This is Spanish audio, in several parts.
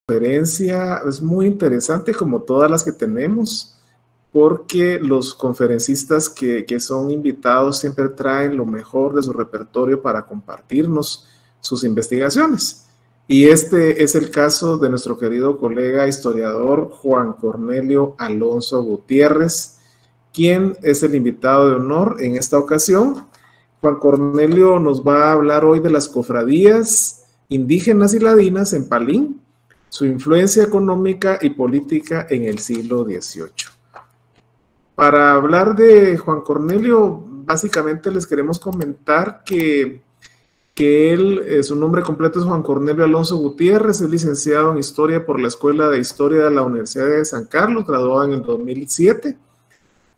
conferencia es muy interesante, como todas las que tenemos, porque los conferencistas que son invitados siempre traen lo mejor de su repertorio para compartirnos sus investigaciones. Y este es el caso de nuestro querido colega historiador Juan Cornelio Alonso Gutiérrez, quien es el invitado de honor en esta ocasión. Juan Cornelio nos va a hablar hoy de las cofradías indígenas y ladinas en Palín, su influencia económica y política en el siglo XVIII. Para hablar de Juan Cornelio, básicamente les queremos comentar que él, su nombre completo es Juan Cornelio Alonso Gutiérrez, es licenciado en Historia por la Escuela de Historia de la Universidad de San Carlos, graduado en el 2007.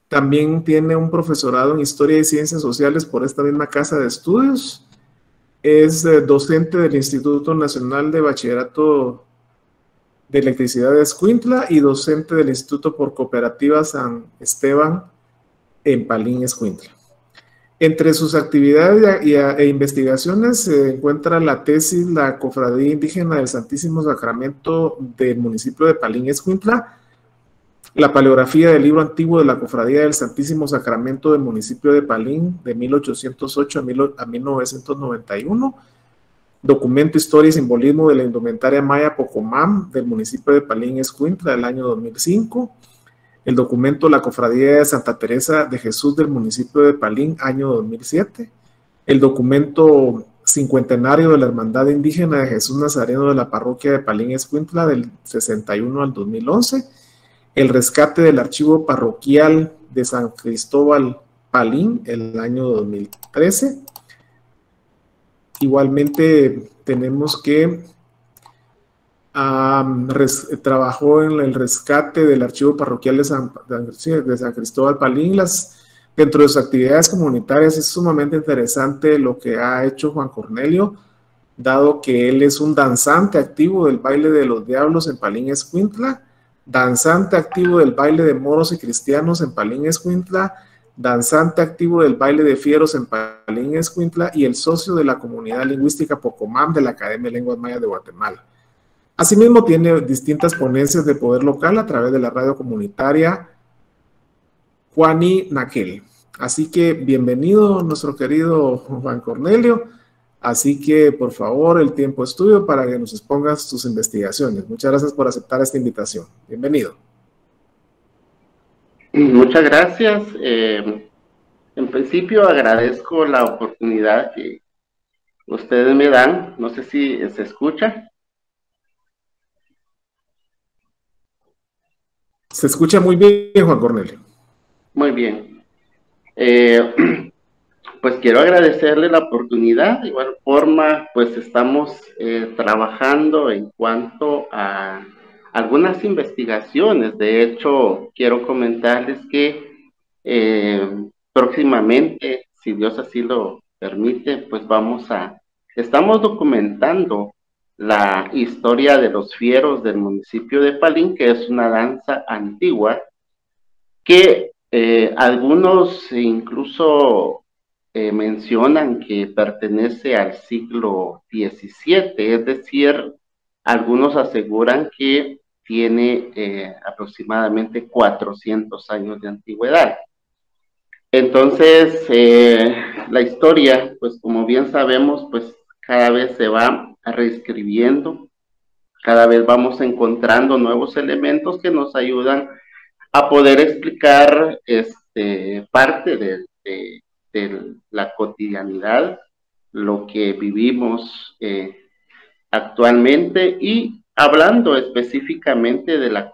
También tiene un profesorado en Historia y Ciencias Sociales por esta misma casa de estudios. Es docente del Instituto Nacional de Bachillerato de Electricidad de Escuintla y docente del Instituto por Cooperativa San Esteban en Palín, Escuintla. Entre sus actividades e investigaciones se encuentra la tesis La Cofradía Indígena del Santísimo Sacramento del municipio de Palín, Escuintla, la paleografía del libro antiguo de la Cofradía del Santísimo Sacramento del municipio de Palín de 1808 a 1991, documento Historia y Simbolismo de la Indumentaria Maya Pocomam del municipio de Palín, Escuintla del año 2005, el documento La Cofradía de Santa Teresa de Jesús del municipio de Palín, año 2007, el documento Cincuentenario de la Hermandad Indígena de Jesús Nazareno de la Parroquia de Palín, Escuintla del 61 al 2011, el rescate del archivo parroquial de San Cristóbal Palín el año 2013. Igualmente tenemos que trabajó en el rescate del archivo parroquial de San Cristóbal Palín. Dentro de sus actividades comunitarias es sumamente interesante lo que ha hecho Juan Cornelio, dado que él es un danzante activo del baile de los diablos en Palín, Escuintla, danzante activo del baile de moros y cristianos en Palín, Escuintla, danzante activo del baile de fieros en Palín, Escuintla, y el socio de la comunidad lingüística Pocomam de la Academia de Lenguas Mayas de Guatemala. Asimismo, tiene distintas ponencias de poder local a través de la radio comunitaria Juani Naquel. Así que bienvenido nuestro querido Juan Cornelio. Así que, por favor, el tiempo es tuyo para que nos expongas tus investigaciones. Muchas gracias por aceptar esta invitación. Bienvenido. Muchas gracias. En principio, agradezco la oportunidad que ustedes me dan. No sé si se escucha. Se escucha muy bien, Juan Cornelio. Muy bien. Pues quiero agradecerle la oportunidad. De igual forma, pues estamos trabajando en cuanto a algunas investigaciones. De hecho, quiero comentarles que próximamente, si Dios así lo permite, pues estamos documentando la historia de los fieros del municipio de Palín, que es una danza antigua que algunos incluso mencionan que pertenece al siglo XVII, es decir, algunos aseguran que tiene aproximadamente 400 años de antigüedad. Entonces, la historia, pues como bien sabemos, pues cada vez se va reescribiendo, cada vez vamos encontrando nuevos elementos que nos ayudan a poder explicar parte de la cotidianidad, lo que vivimos actualmente, y hablando específicamente de las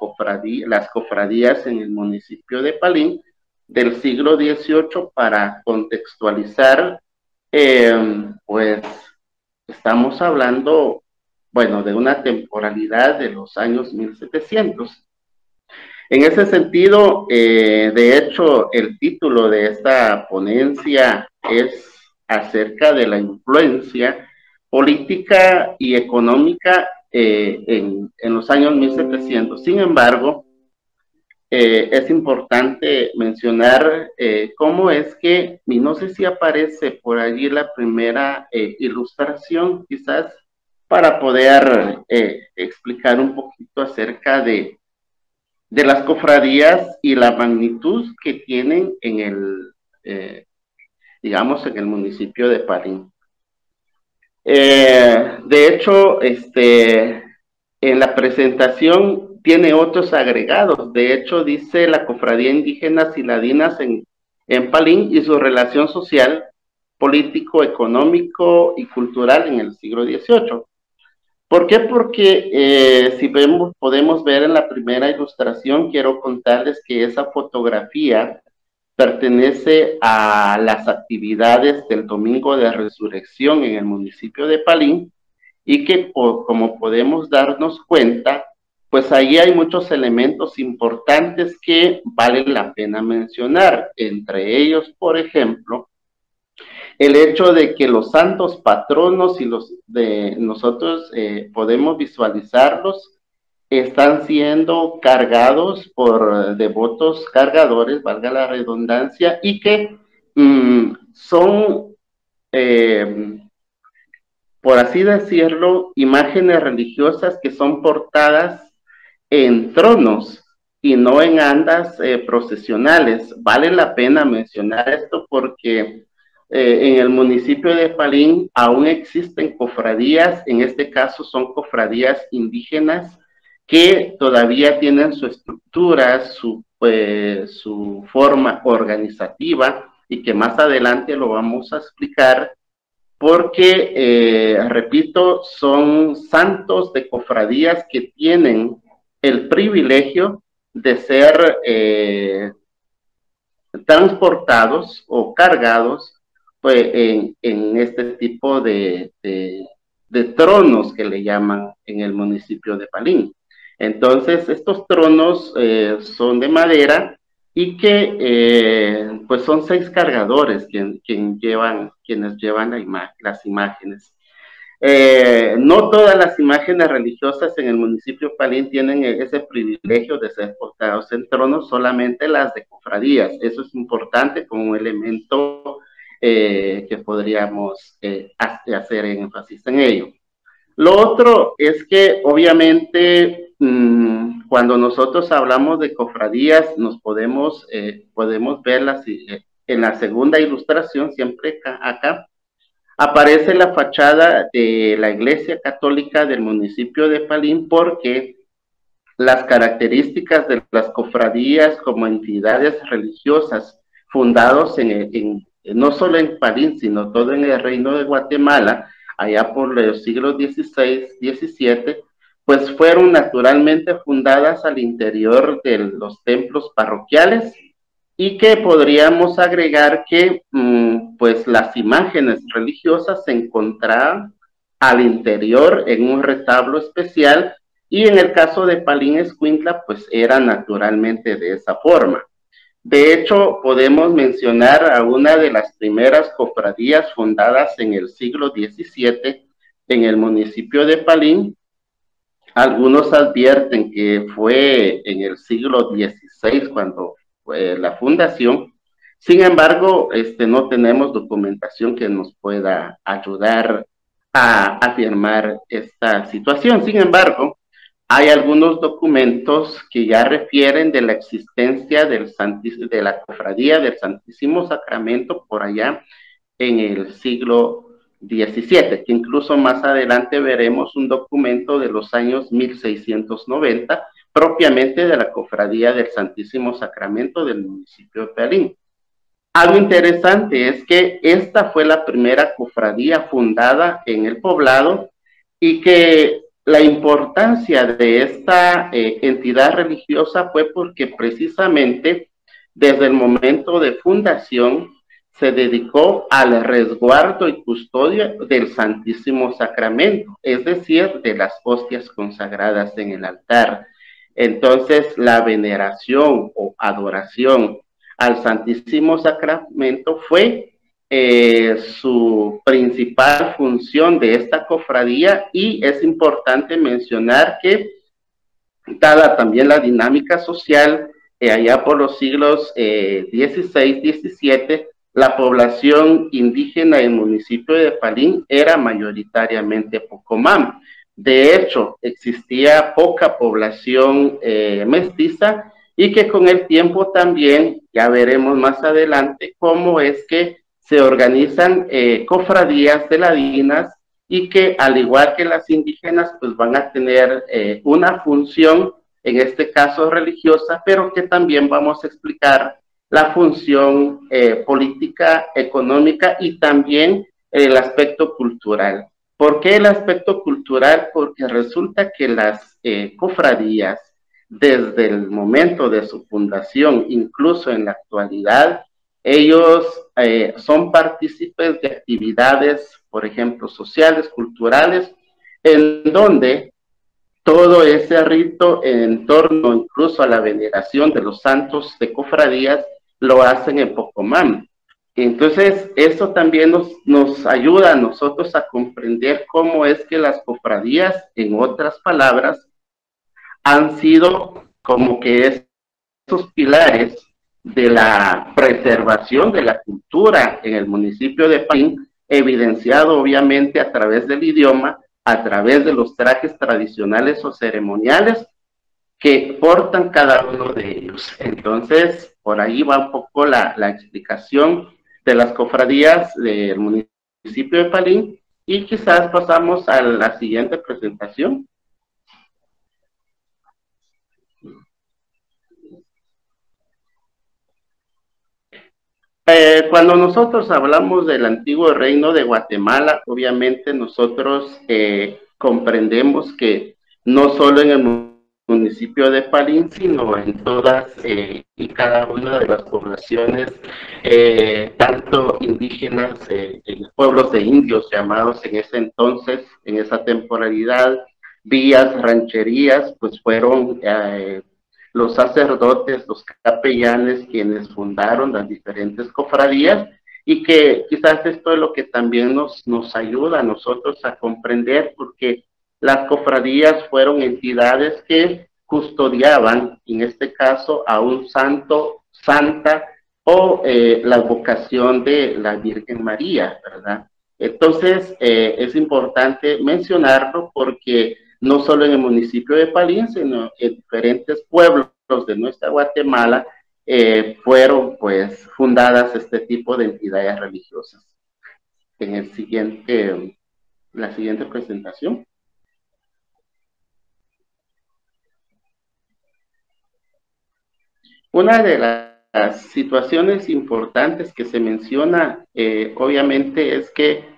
cofradías en el municipio de Palín del siglo XVIII, para contextualizar, pues estamos hablando, bueno, de una temporalidad de los años 1700. En ese sentido, de hecho, el título de esta ponencia es acerca de la influencia política y económica en los años 1700. Sin embargo, es importante mencionar cómo es que, y no sé si aparece por allí la primera ilustración, quizás para poder explicar un poquito acerca de las cofradías y la magnitud que tienen en el, digamos, en el municipio de Palín. De hecho, en la presentación tiene otros agregados. De hecho, dice la Cofradía Indígena Siladinas en Palín y su relación social, político, económico y cultural en el siglo XVIII. ¿Por qué? Porque si podemos ver en la primera ilustración, quiero contarles que esa fotografía pertenece a las actividades del Domingo de Resurrección en el municipio de Palín, y que como podemos darnos cuenta, pues ahí hay muchos elementos importantes que vale la pena mencionar. Entre ellos, por ejemplo, el hecho de que los santos patronos y los de nosotros podemos visualizarlos, están siendo cargados por devotos cargadores, valga la redundancia, y que son, por así decirlo, imágenes religiosas que son portadas en tronos y no en andas procesionales. Vale la pena mencionar esto porque en el municipio de Palín aún existen cofradías, en este caso son cofradías indígenas, que todavía tienen su estructura, su forma organizativa, y que más adelante lo vamos a explicar, porque, repito, son santos de cofradías que tienen el privilegio de ser transportados o cargados pues, en este tipo de tronos que le llaman en el municipio de Palín. Entonces, estos tronos son de madera y que pues son 6 cargadores quienes llevan las imágenes. No todas las imágenes religiosas en el municipio de Palín tienen ese privilegio de ser portados en tronos, solamente las de cofradías. Eso es importante como un elemento que podríamos hacer énfasis en ello. Lo otro es que obviamente cuando nosotros hablamos de cofradías nos podemos verlas en la segunda ilustración, siempre acá, aparece la fachada de la Iglesia Católica del municipio de Palín, porque las características de las cofradías como entidades religiosas fundados no solo en Palín, sino todo en el Reino de Guatemala, allá por los siglos XVI, XVII, pues fueron naturalmente fundadas al interior de los templos parroquiales, y que podríamos agregar que pues las imágenes religiosas se encontraban al interior en un retablo especial, y en el caso de Palín Escuintla pues era naturalmente de esa forma. De hecho, podemos mencionar a una de las primeras cofradías fundadas en el siglo XVII en el municipio de Palín. Algunos advierten que fue en el siglo XVI cuando fue la fundación. Sin embargo, no tenemos documentación que nos pueda ayudar a afirmar esta situación. Sin embargo, hay algunos documentos que ya refieren de la existencia de la cofradía del Santísimo Sacramento por allá en el siglo XVII, que incluso más adelante veremos un documento de los años 1690, propiamente de la cofradía del Santísimo Sacramento del municipio de Palín. Algo interesante es que esta fue la primera cofradía fundada en el poblado, y que la importancia de esta entidad religiosa fue porque precisamente desde el momento de fundación se dedicó al resguardo y custodia del Santísimo Sacramento, es decir, de las hostias consagradas en el altar. Entonces, la veneración o adoración al Santísimo Sacramento fue su principal función de esta cofradía, y es importante mencionar que, dada también la dinámica social allá por los siglos XVI, XVII, la población indígena en el municipio de Palín era mayoritariamente Pocomam. De hecho, existía poca población mestiza y que con el tiempo también, ya veremos más adelante, cómo es que se organizan cofradías de ladinas y que al igual que las indígenas, pues van a tener una función, en este caso religiosa, pero que también vamos a explicar la función política, económica y también el aspecto cultural. ¿Por qué el aspecto cultural? Porque resulta que las cofradías, desde el momento de su fundación, incluso en la actualidad, ellos son partícipes de actividades, por ejemplo, sociales, culturales, en donde todo ese rito en torno incluso a la veneración de los santos de cofradías lo hacen en Pocomam. Entonces, eso también nos ayuda a nosotros a comprender cómo es que las cofradías, en otras palabras, han sido como que esos pilares de la preservación de la cultura en el municipio de Palín, evidenciado obviamente a través del idioma, a través de los trajes tradicionales o ceremoniales que portan cada uno de ellos. Entonces, por ahí va un poco la explicación de las cofradías del municipio de Palín y quizás pasamos a la siguiente presentación. Cuando nosotros hablamos del antiguo reino de Guatemala, obviamente nosotros comprendemos que no solo en el municipio de Palín, sino en todas y cada una de las poblaciones, tanto indígenas, pueblos de indios llamados en ese entonces, en esa temporalidad, vías, rancherías, pues fueron los sacerdotes, los capellanes, quienes fundaron las diferentes cofradías, y que quizás esto es lo que también nos ayuda a nosotros a comprender, porque las cofradías fueron entidades que custodiaban, en este caso, a un santo, santa, o la vocación de la Virgen María, ¿verdad? Entonces, es importante mencionarlo porque no solo en el municipio de Palín, sino en diferentes pueblos de nuestra Guatemala, fueron pues fundadas este tipo de entidades religiosas. En el siguiente, la siguiente presentación. Una de las situaciones importantes que se menciona, obviamente, es que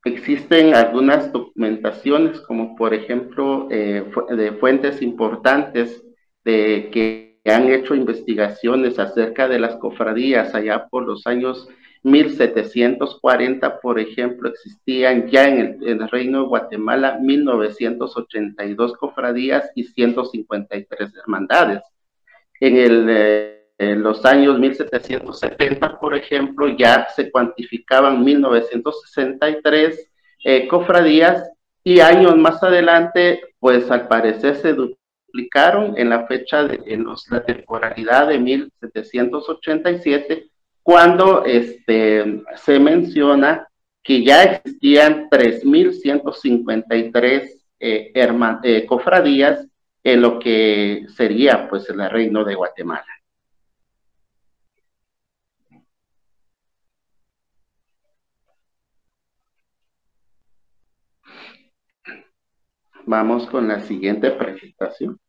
existen algunas documentaciones, como por ejemplo de fuentes importantes que han hecho investigaciones acerca de las cofradías allá por los años 1740, por ejemplo, existían ya en el Reino de Guatemala 1982 cofradías y 153 hermandades. En los años 1770, por ejemplo, ya se cuantificaban 1963 cofradías, y años más adelante, pues al parecer se duplicaron en la fecha, la temporalidad de 1787, cuando se menciona que ya existían 3.153 cofradías en lo que sería pues el reino de Guatemala. Vamos con la siguiente presentación.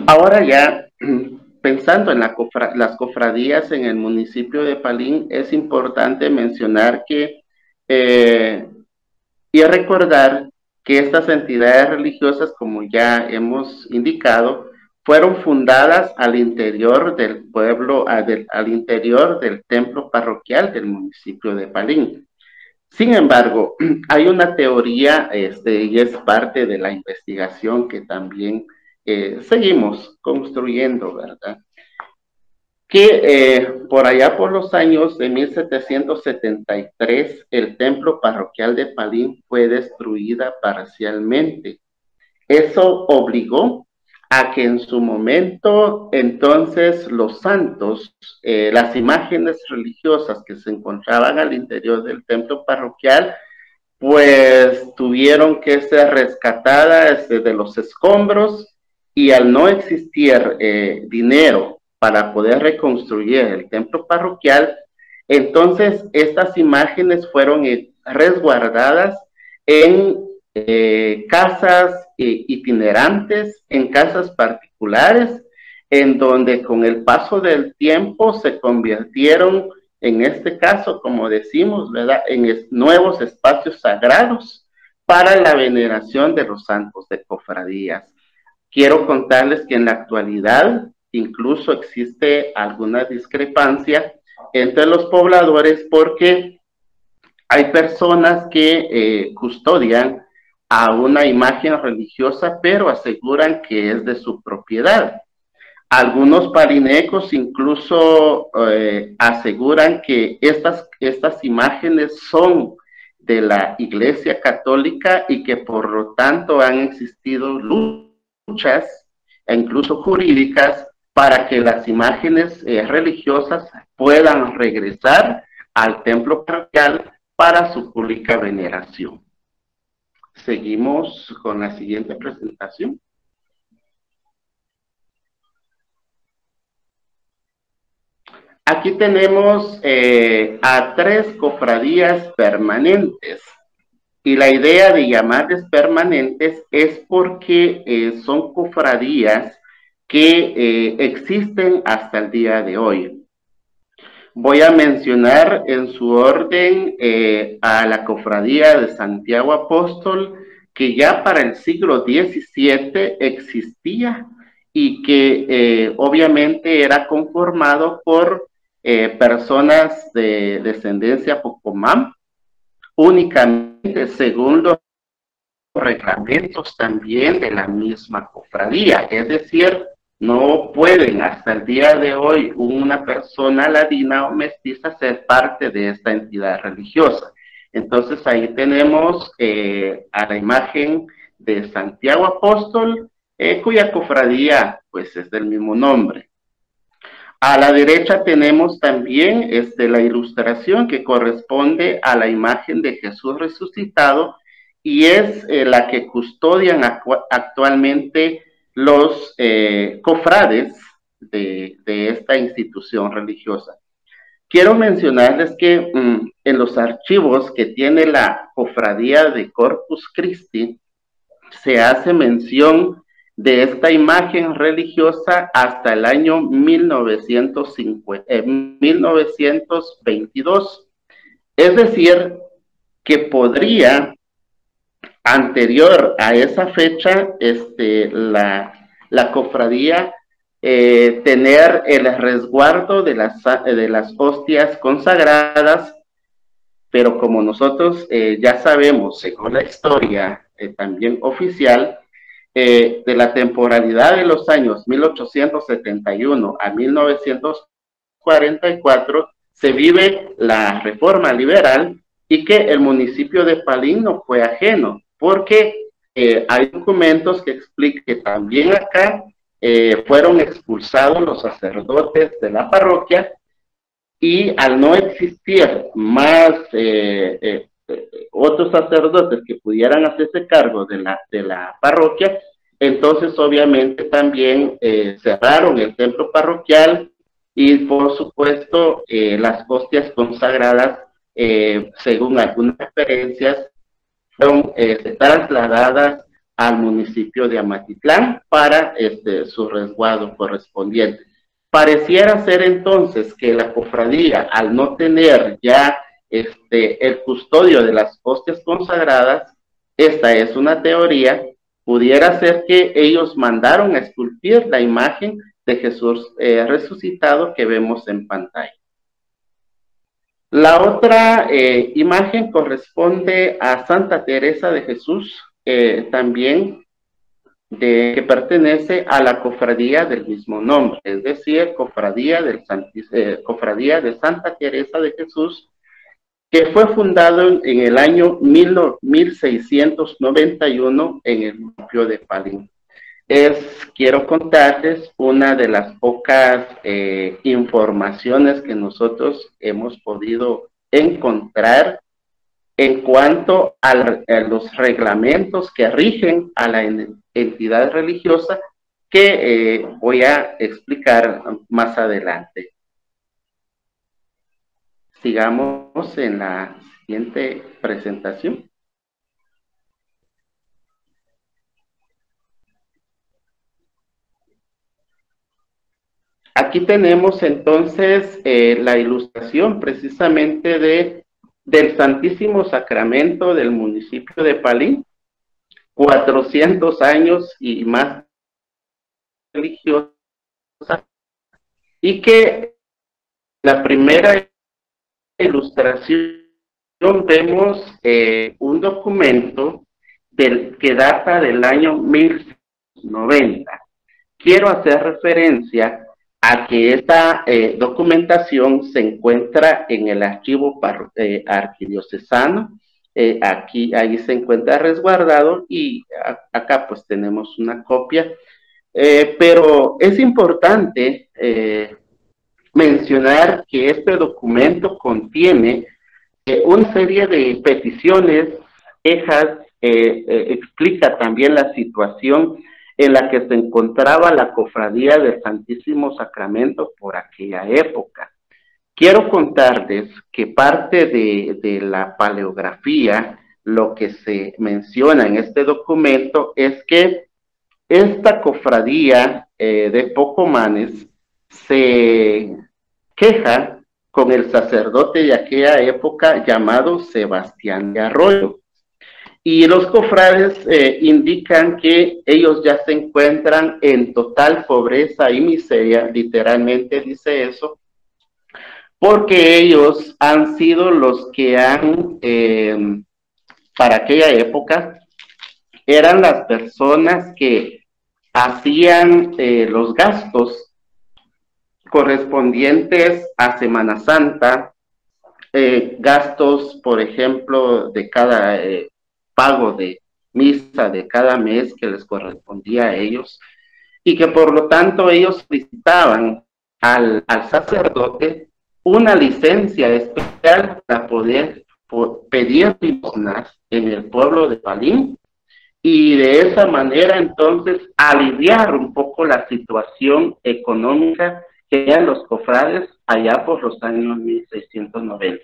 Ahora ya, pensando en las cofradías en el municipio de Palín, es importante mencionar que y recordar que estas entidades religiosas, como ya hemos indicado, fueron fundadas al interior del pueblo, al interior del templo parroquial del municipio de Palín. Sin embargo, hay una teoría, y es parte de la investigación que también seguimos construyendo, ¿verdad? que por allá por los años de 1773, el templo parroquial de Palín fue destruida parcialmente. Eso obligó a que en su momento, entonces, los santos, las imágenes religiosas que se encontraban al interior del templo parroquial, pues tuvieron que ser rescatadas de los escombros, y al no existir dinero para poder reconstruir el templo parroquial, entonces estas imágenes fueron resguardadas en casas itinerantes, en casas particulares, en donde con el paso del tiempo se convirtieron, en este caso, como decimos, ¿verdad?, en nuevos espacios sagrados para la veneración de los santos de cofradías. Quiero contarles que en la actualidad incluso existe alguna discrepancia entre los pobladores, porque hay personas que custodian a una imagen religiosa, pero aseguran que es de su propiedad. Algunos palinecos incluso aseguran que estas imágenes son de la Iglesia Católica y que por lo tanto han existido luchas e incluso jurídicas para que las imágenes religiosas puedan regresar al templo parroquial para su pública veneración. Seguimos con la siguiente presentación. Aquí tenemos a 3 cofradías permanentes, y la idea de llamarles permanentes es porque son cofradías que existen hasta el día de hoy. Voy a mencionar en su orden a la cofradía de Santiago Apóstol, que ya para el siglo XVII existía y que obviamente era conformado por personas de descendencia pocomam, únicamente según los reglamentos también de la misma cofradía. Es decir, no pueden hasta el día de hoy una persona ladina o mestiza ser parte de esta entidad religiosa. Entonces ahí tenemos a la imagen de Santiago Apóstol, cuya cofradía pues es del mismo nombre. A la derecha tenemos también la ilustración que corresponde a la imagen de Jesús resucitado, y es la que custodian actualmente los cofrades de esta institución religiosa. Quiero mencionarles que en los archivos que tiene la cofradía de Corpus Christi se hace mención de esta imagen religiosa hasta el año 1922. Es decir, que podría, anterior a esa fecha, la cofradía tener el resguardo de las hostias consagradas, pero como nosotros ya sabemos, según la historia también oficial, de la temporalidad de los años 1871 a 1944, se vive la reforma liberal, y que el municipio de Palín no fue ajeno, porque hay documentos que explican que también acá fueron expulsados los sacerdotes de la parroquia, y al no existir más otros sacerdotes que pudieran hacerse cargo de la parroquia, entonces obviamente también cerraron el templo parroquial, y por supuesto las hostias consagradas, según algunas referencias, fueron trasladadas al municipio de Amatitlán para su resguardo correspondiente. Pareciera ser entonces que la cofradía, al no tener ya el custodio de las hostias consagradas, esta es una teoría, pudiera ser que ellos mandaron a esculpir la imagen de Jesús resucitado que vemos en pantalla. La otra imagen corresponde a Santa Teresa de Jesús, también que pertenece a la cofradía del mismo nombre, es decir, cofradía de Santa Teresa de Jesús, que fue fundado en el año 1691 en el municipio de Palín. Quiero contarles una de las pocas informaciones que nosotros hemos podido encontrar en cuanto a los reglamentos que rigen a la entidad religiosa que voy a explicar más adelante. Sigamos en la siguiente presentación. Aquí tenemos entonces la ilustración precisamente del Santísimo Sacramento del municipio de Palín, 400 años y más religiosa, y que la primera ilustración vemos un documento que data del año 1090. Quiero hacer referencia a que esta documentación se encuentra en el archivo arquidiocesano. Ahí se encuentra resguardado y acá pues tenemos una copia. Pero es importante mencionar que este documento contiene una serie de peticiones, quejas, explica también la situación en la que se encontraba la cofradía del Santísimo Sacramento por aquella época. Quiero contarles que parte de la paleografía, lo que se menciona en este documento es que esta cofradía de Pocomanes se queja con el sacerdote de aquella época llamado Sebastián de Arroyo. Y los cofrades indican que ellos ya se encuentran en total pobreza y miseria, literalmente dice eso, porque ellos han sido los que han, para aquella época, eran las personas que hacían los gastos correspondientes a Semana Santa, gastos, por ejemplo, de cada pago de misa de cada mes que les correspondía a ellos, y que por lo tanto ellos solicitaban al sacerdote una licencia especial para poder pedir limosnas en el pueblo de Palín, y de esa manera entonces aliviar un poco la situación económica que tenían los cofrades allá por los años 1690.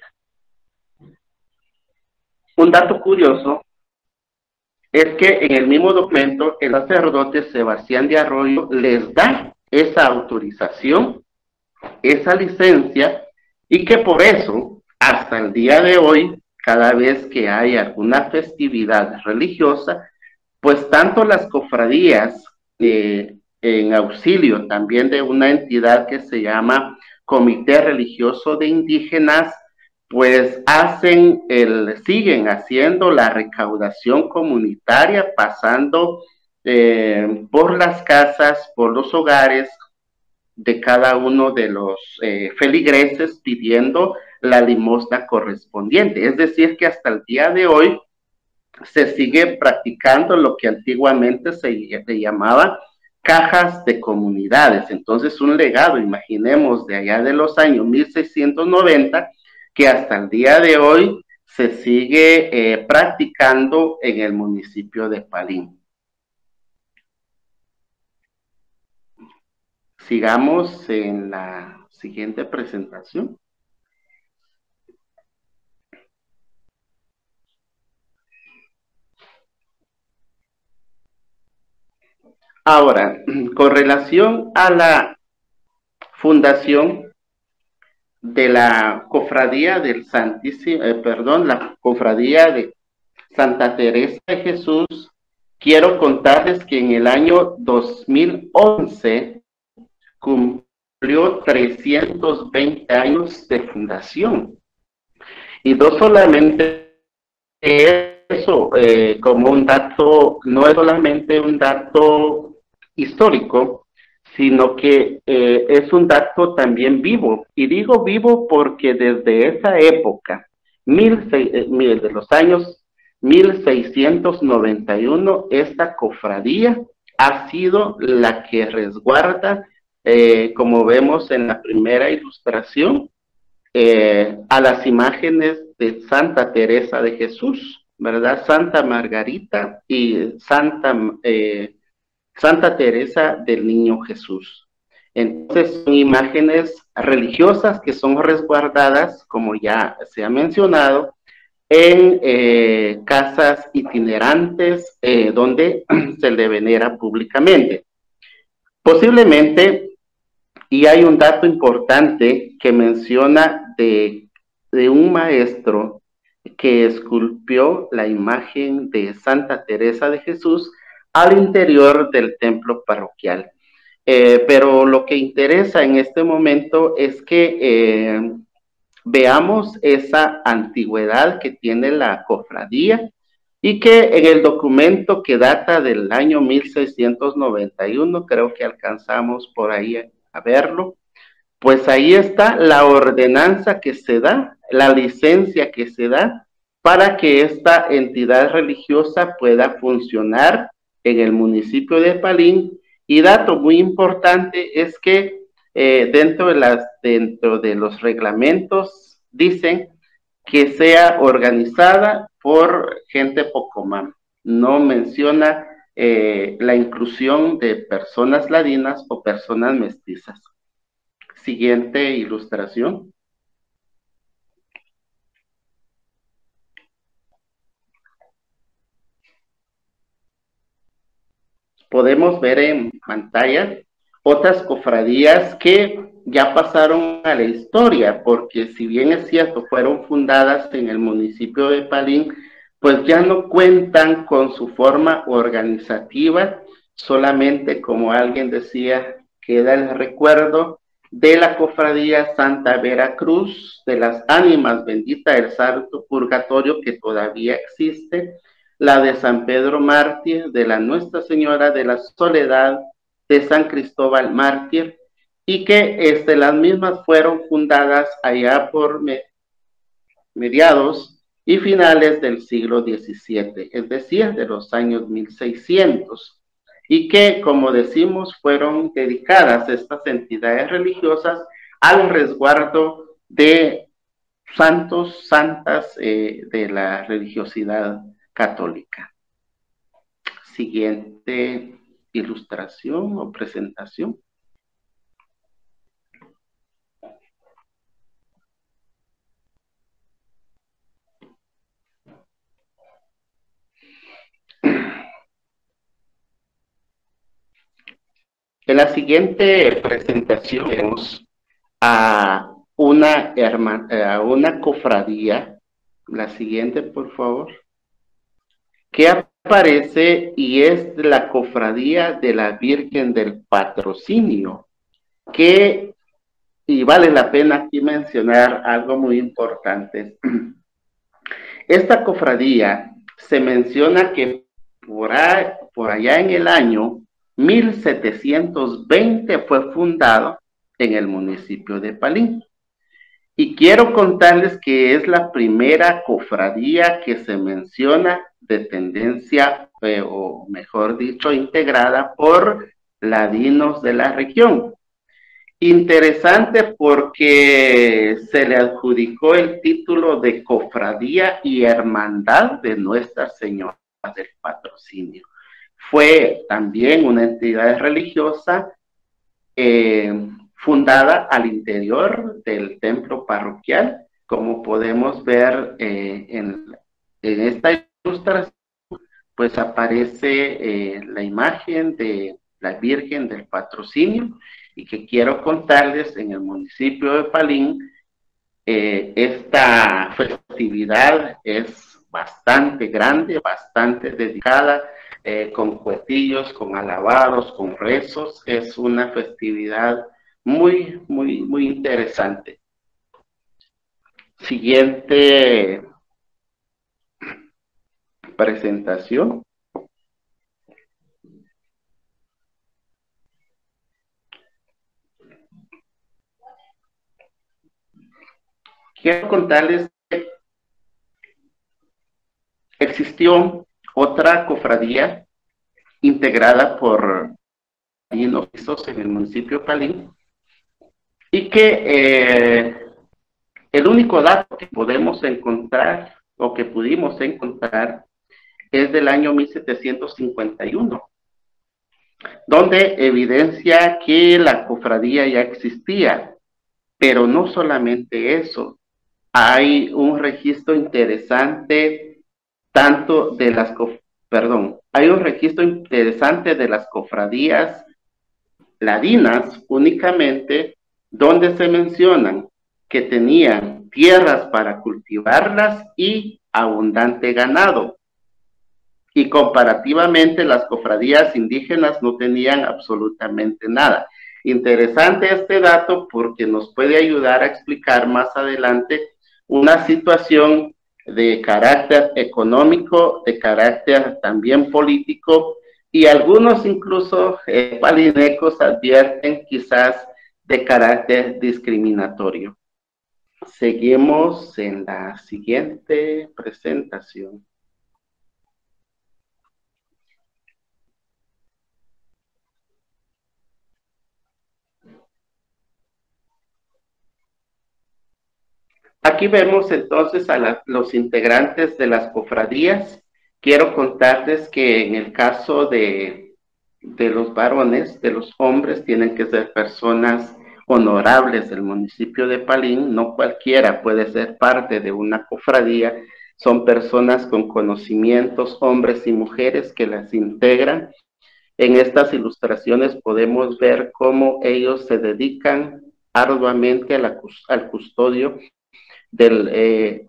Un dato curioso es que en el mismo documento el sacerdote Sebastián de Arroyo les da esa autorización, esa licencia, y que por eso hasta el día de hoy, cada vez que hay alguna festividad religiosa, pues tanto las cofradías en auxilio también de una entidad que se llama Comité Religioso de Indígenas, pues siguen haciendo la recaudación comunitaria, pasando por las casas, por los hogares de cada uno de los feligreses pidiendo la limosna correspondiente. Es decir, que hasta el día de hoy se sigue practicando lo que antiguamente se llamaba cajas de comunidades. Entonces, un legado, imaginemos, de allá de los años 1690, que hasta el día de hoy se sigue practicando en el municipio de Palín. Sigamos en la siguiente presentación. Ahora, con relación a la fundación de la cofradía del Santísimo, la cofradía de Santa Teresa de Jesús, quiero contarles que en el año 2011 cumplió 320 años de fundación. Y no solamente eso como un dato, no es solamente un dato histórico, sino que es un dato también vivo. Y digo vivo porque desde esa época, de los años 1691, esta cofradía ha sido la que resguarda, como vemos en la primera ilustración, a las imágenes de Santa Teresa de Jesús, ¿verdad? Santa Margarita y Santa Teresa del Niño Jesús. Entonces, son imágenes religiosas que son resguardadas, como ya se ha mencionado, en casas itinerantes donde se le venera públicamente. Posiblemente, y hay un dato importante que menciona de un maestro que esculpió la imagen de Santa Teresa de Jesús al interior del templo parroquial. Pero lo que interesa en este momento es que veamos esa antigüedad que tiene la cofradía y que en el documento que data del año 1691, creo que alcanzamos por ahí a verlo, pues ahí está la ordenanza que se da, la licencia que se da para que esta entidad religiosa pueda funcionar en el municipio de Palín. Y dato muy importante es que dentro de los reglamentos dicen que sea organizada por gente pocomán. No menciona la inclusión de personas ladinas o personas mestizas. Siguiente ilustración. Podemos ver en pantalla otras cofradías que ya pasaron a la historia, porque si bien es cierto, fueron fundadas en el municipio de Palín, pues ya no cuentan con su forma organizativa, solamente como alguien decía, queda el recuerdo de la cofradía Santa Veracruz, de las ánimas benditas del Santo Purgatorio, que todavía existe, la de San Pedro Mártir, de la Nuestra Señora de la Soledad, de San Cristóbal Mártir, y que las mismas fueron fundadas allá por mediados y finales del siglo XVII, es decir, de los años 1600, y que, como decimos, fueron dedicadas estas entidades religiosas al resguardo de santos, santas de la religiosidad católica. Siguiente ilustración o presentación. En la siguiente presentación vemos a una cofradía. La siguiente, por favor. Que aparece y es la cofradía de la Virgen del Patrocinio, que, y vale la pena aquí mencionar algo muy importante. Esta cofradía se menciona que por allá en el año 1720 fue fundado en el municipio de Palín. Y quiero contarles que es la primera cofradía que se menciona de tendencia, o mejor dicho, integrada por ladinos de la región. Interesante porque se le adjudicó el título de Cofradía y Hermandad de Nuestra Señora del Patrocinio. Fue también una entidad religiosa fundada al interior del templo parroquial, como podemos ver en esta ilustración, pues aparece la imagen de la Virgen del Patrocinio, y que quiero contarles en el municipio de Palín, esta festividad es bastante grande, bastante dedicada, con cuetillos, con alabados, con rezos. Es una festividad muy, muy, muy interesante. Siguiente presentación. Quiero contarles que existió otra cofradía integrada por oficios en el municipio de Palín, y que el único dato que podemos encontrar o que pudimos encontrar es del año 1751, donde evidencia que la cofradía ya existía, pero no solamente eso, hay un registro interesante tanto de las hay un registro interesante de las cofradías ladinas únicamente, donde se mencionan que tenían tierras para cultivarlas y abundante ganado. Y comparativamente las cofradías indígenas no tenían absolutamente nada. Interesante este dato porque nos puede ayudar a explicar más adelante una situación de carácter económico, de carácter también político, y algunos incluso palinecos advierten quizás de carácter discriminatorio. Seguimos en la siguiente presentación. Aquí vemos entonces a los integrantes de las cofradías. Quiero contarles que en el caso de los varones, de los hombres, tienen que ser personas honorables del municipio de Palín. No cualquiera puede ser parte de una cofradía. Son personas con conocimientos, hombres y mujeres que las integran. En estas ilustraciones podemos ver cómo ellos se dedican arduamente al custodio de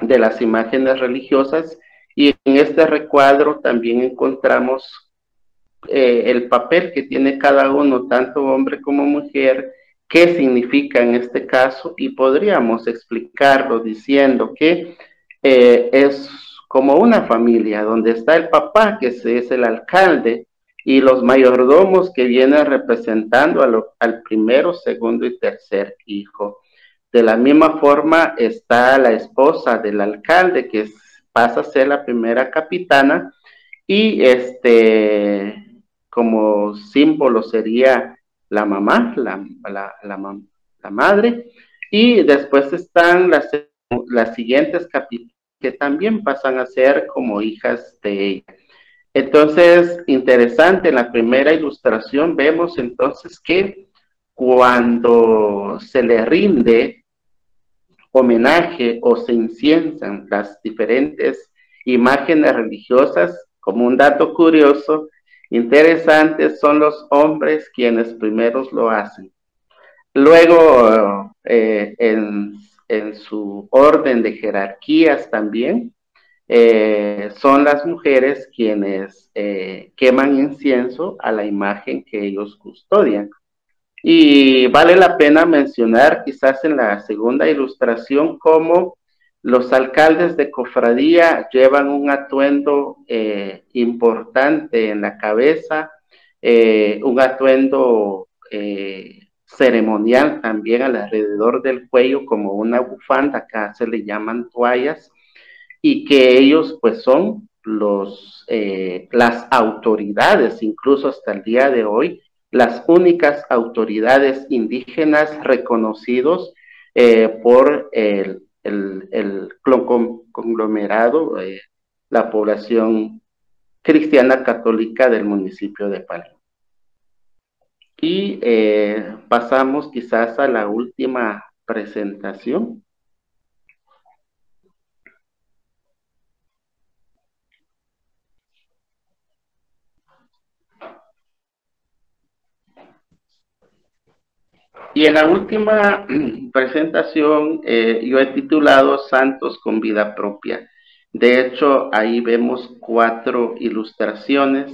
las imágenes religiosas, y en este recuadro también encontramos el papel que tiene cada uno, tanto hombre como mujer, qué significa en este caso, y podríamos explicarlo diciendo que es como una familia, donde está el papá, que es el alcalde, y los mayordomos que vienen representando al primero, segundo y tercer hijo. De la misma forma está la esposa del alcalde, que pasa a ser la primera capitana, y como símbolo sería la mamá, la madre, y después están las siguientes capitanas que también pasan a ser como hijas de ella. Entonces, interesante, en la primera ilustración vemos entonces que cuando se le rinde homenaje o se inciensan las diferentes imágenes religiosas, como un dato curioso, interesante, son los hombres quienes primeros lo hacen. Luego, en su orden de jerarquías también, son las mujeres quienes queman incienso a la imagen que ellos custodian. Y vale la pena mencionar quizás en la segunda ilustración cómo los alcaldes de cofradía llevan un atuendo importante en la cabeza, un atuendo ceremonial también alrededor del cuello, como una bufanda, acá se le llaman toallas, y que ellos pues son las autoridades, incluso hasta el día de hoy, las únicas autoridades indígenas reconocidos por el conglomerado, la población cristiana católica del municipio de Palín. Y pasamos quizás a la última presentación. Y en la última presentación yo he titulado Santos con vida propia. De hecho, ahí vemos 4 ilustraciones.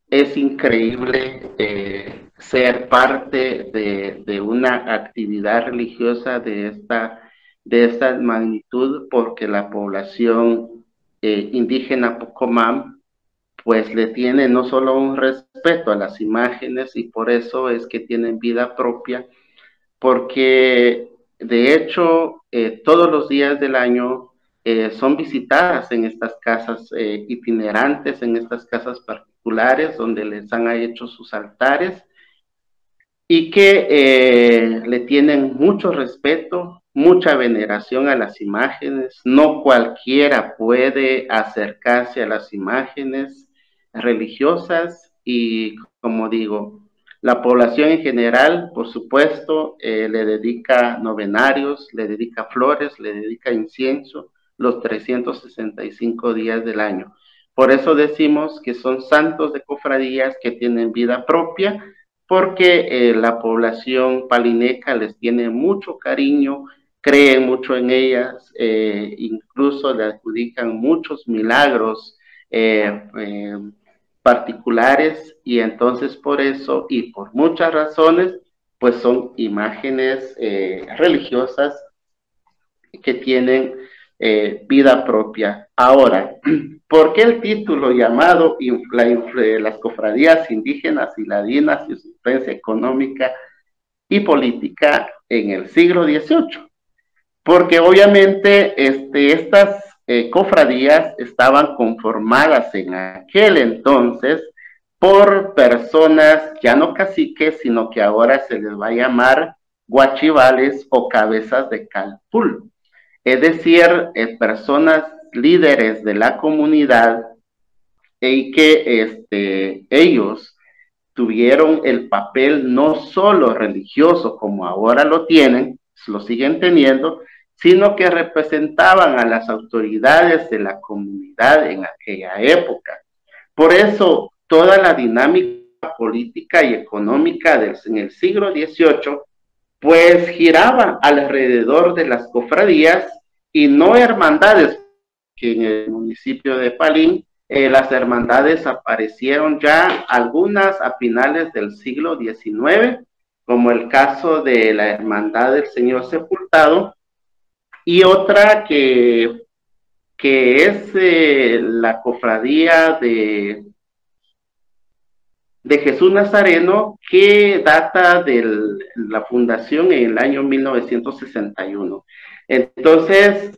Es increíble ser parte de una actividad religiosa de esta magnitud, porque la población indígena Pocomam, pues le tiene no solo un respeto a las imágenes, y por eso es que tienen vida propia, porque de hecho todos los días del año son visitadas en estas casas itinerantes, en estas casas particulares donde les han hecho sus altares, y que le tienen mucho respeto, mucha veneración a las imágenes. No cualquiera puede acercarse a las imágenes religiosas, y como digo, la población en general, por supuesto, le dedica novenarios, le dedica flores, le dedica incienso los 365 días del año. Por eso decimos que son santos de cofradías que tienen vida propia, porque la población palineca les tiene mucho cariño, creen mucho en ellas, incluso le adjudican muchos milagros particulares, y entonces por eso y por muchas razones, pues son imágenes religiosas que tienen vida propia. Ahora, ¿por qué el título llamado las cofradías indígenas y ladinas y su influencia económica y política en el siglo XVIII? Porque obviamente estas cofradías estaban conformadas en aquel entonces por personas, ya no caciques, sino que ahora se les va a llamar guachivales o cabezas de calpul, es decir, personas líderes de la comunidad, y que ellos tuvieron el papel no solo religioso como ahora lo tienen, lo siguen teniendo, sino que representaban a las autoridades de la comunidad en aquella época. Por eso, toda la dinámica política y económica en el siglo XVIII pues giraba alrededor de las cofradías y no hermandades, que en el municipio de Palín las hermandades aparecieron ya algunas a finales del siglo XIX, como el caso de la Hermandad del Señor Sepultado, y otra que es la cofradía de Jesús Nazareno, que data de la fundación en el año 1961. Entonces,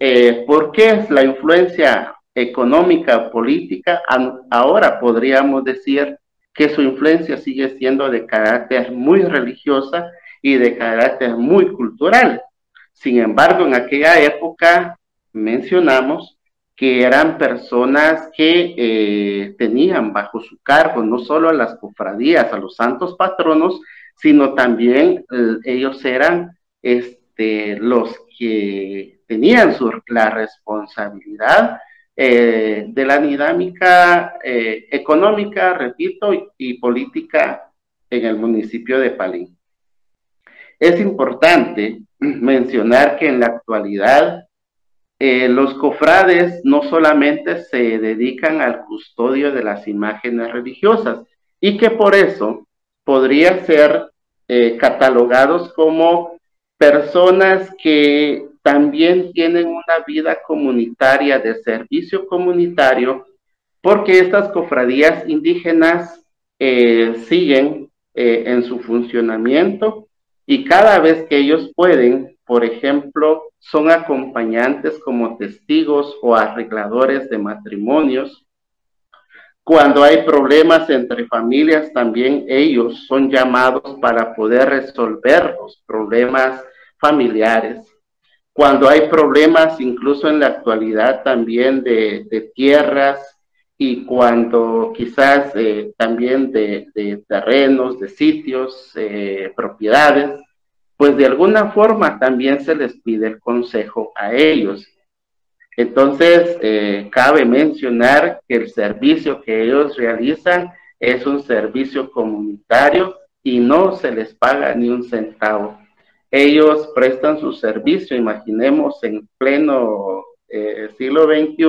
¿por qué es la influencia económica, política? Ahora podríamos decir que su influencia sigue siendo de carácter muy religiosa y de carácter muy cultural. Sin embargo, en aquella época mencionamos que eran personas que tenían bajo su cargo no solo a las cofradías, a los santos patronos, sino también ellos eran los que tenían la responsabilidad de la dinámica económica, repito, y política en el municipio de Palín. Es importante mencionar que en la actualidad los cofrades no solamente se dedican al custodio de las imágenes religiosas, y que por eso podría ser catalogados como personas que también tienen una vida comunitaria, de servicio comunitario, porque estas cofradías indígenas siguen en su funcionamiento, y cada vez que ellos pueden, por ejemplo, son acompañantes como testigos o arregladores de matrimonios. Cuando hay problemas entre familias, también ellos son llamados para poder resolver los problemas familiares. Cuando hay problemas, incluso en la actualidad también de tierras, y cuando quizás también de terrenos, de sitios, propiedades, pues de alguna forma también se les pide el consejo a ellos. Entonces, cabe mencionar que el servicio que ellos realizan es un servicio comunitario y no se les paga ni un centavo. Ellos prestan su servicio, imaginemos en pleno siglo XXI,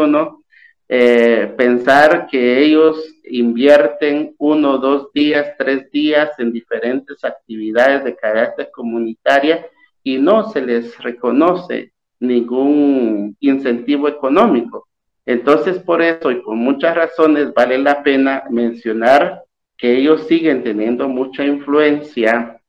pensar que ellos invierten 1, 2 días, 3 días en diferentes actividades de carácter comunitaria, y no se les reconoce ningún incentivo económico. Entonces, por eso y por muchas razones vale la pena mencionar que ellos siguen teniendo mucha influencia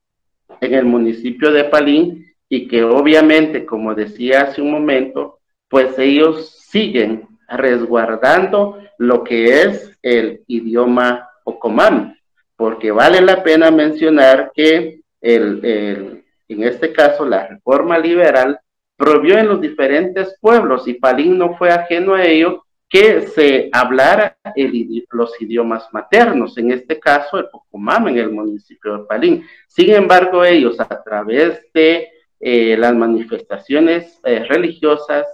en el municipio de Palín y que obviamente, como decía hace un momento, pues ellos siguen resguardando lo que es el idioma Ocomam, porque vale la pena mencionar que en este caso la reforma liberal prohibió en los diferentes pueblos y Palín no fue ajeno a ello que se hablara los idiomas maternos, en este caso el Ocomam en el municipio de Palín. Sin embargo, ellos a través de las manifestaciones religiosas